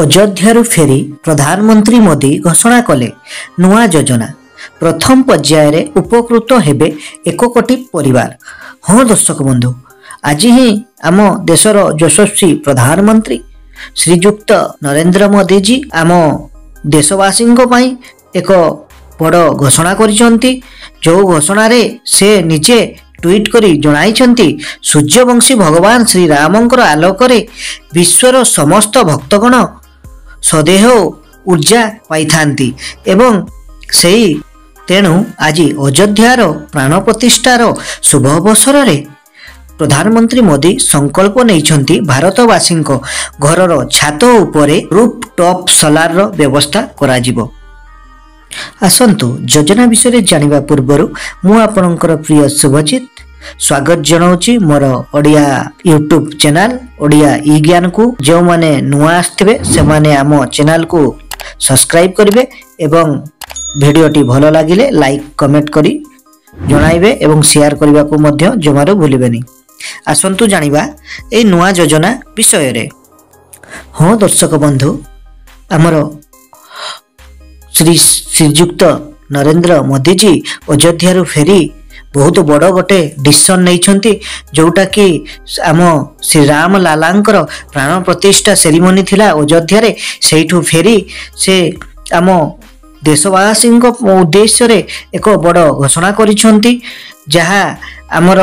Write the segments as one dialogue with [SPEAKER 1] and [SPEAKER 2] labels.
[SPEAKER 1] अयोध्या फेरी प्रधानमंत्री मोदी घोषणा कले नुआ योजना प्रथम पर्यायर उपकृत हेबे 1 कोटी परिवार। हाँ दर्शक बंधु, आज ही आम देशर यशस्वी प्रधानमंत्री श्रीयुक्त नरेंद्र मोदी जी आम देशवासी एक बड़ घोषणा करिसंती। जो घोषणा रे से निजे ट्वीट करी जणाइछंती सूर्यवंशी भगवान श्री रामंकर आलोकरे विश्वर समस्त भक्तगण सदेह ऊर्जा पाइथांती एवं सेही तेणु आज अयोध्यार प्राण प्रतिष्ठार शुभ अवसर रे प्रधानमंत्री मोदी संकल्प नैछंती भारतवासी घरर छात उपरे रूफ टॉप सोलार व्यवस्था करा जिवो। आसंतु योजना विषय जानिबा पूर्वरु मु आपनकर प्रिय शुभजित स्वागत जनाऊँगी मोर ओडिया यूट्यूब चैनल ओडिया ई ज्ञान को। जो माने नुआ आसथिबे से माने आम चैनल को सब्सक्राइब करिवे एवं वीडियोटी भलो लागिले लाइक कमेंट करी जणाइबे एवं शेयर करबा को मध्य जमारो भूलिबेनी। आसंतु जानिबा ए नुआ योजना विषय रे। हाँ दर्शक बंधु, आमर श्रीयुक्त नरेंद्र मोदी जी अयोध्या फेरी बहुत बड़ गोटे डिसीजन नहीं जोटा कि आम श्री राम लालांकर प्राण प्रतिष्ठा सेरिमनी थिला अयोध्या रे। सेठू फेरी से आम देशवासी उद्देश्य रे एक बड़ घोषणा करिसंती जहा आमर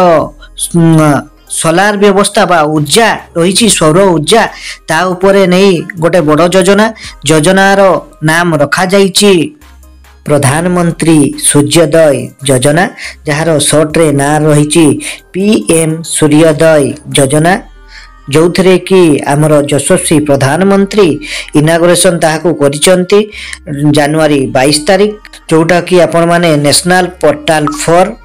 [SPEAKER 1] सोलार व्यवस्था बा ऊर्जा रही सौर ऊर्जा ता उपरे नहीं गोटे बड़ योजनार नाम रखा जाइछि प्रधानमंत्री सूर्योदय योजना, जार शॉर्ट रे ना रही पीएम सूर्योदय योजना, जो थे कि आमर यशस्वी प्रधानमंत्री इनागुरेशन ताहाकू करिसंती जनवरी 22 तारिख, जोटा कि आपण माने national portal for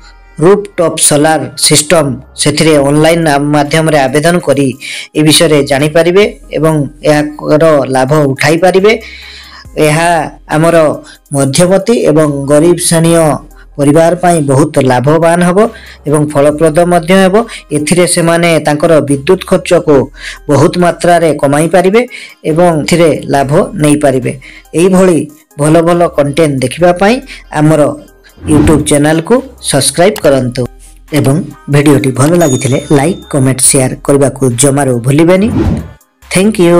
[SPEAKER 1] roof top solar system से ऑनलाइन माध्यम रे आवेदन करी ए विषय रे जानि परिबे एवं यार लाभ उठाई परिबे। यह आमर मध्यमती एवं गरीब श्रेणी परिवार पाई बहुत लाभवान हबो एवं फलप्रद मध्य हेबो। एथिरे से माने तांकर विद्युत खर्च को बहुत मात्रा रे कमाई परिबे एवं एथिरे लाभ नहीं परिबे। एई भली भलो भलो कंटेंट देखिबा पाई आमर यूट्यूब चैनल को सब्सक्राइब करंतु एवं वीडियोटी भलो लागिथिले लाइक कमेंट शेयर करबा को जमारो भूलिबेनी। Thank you.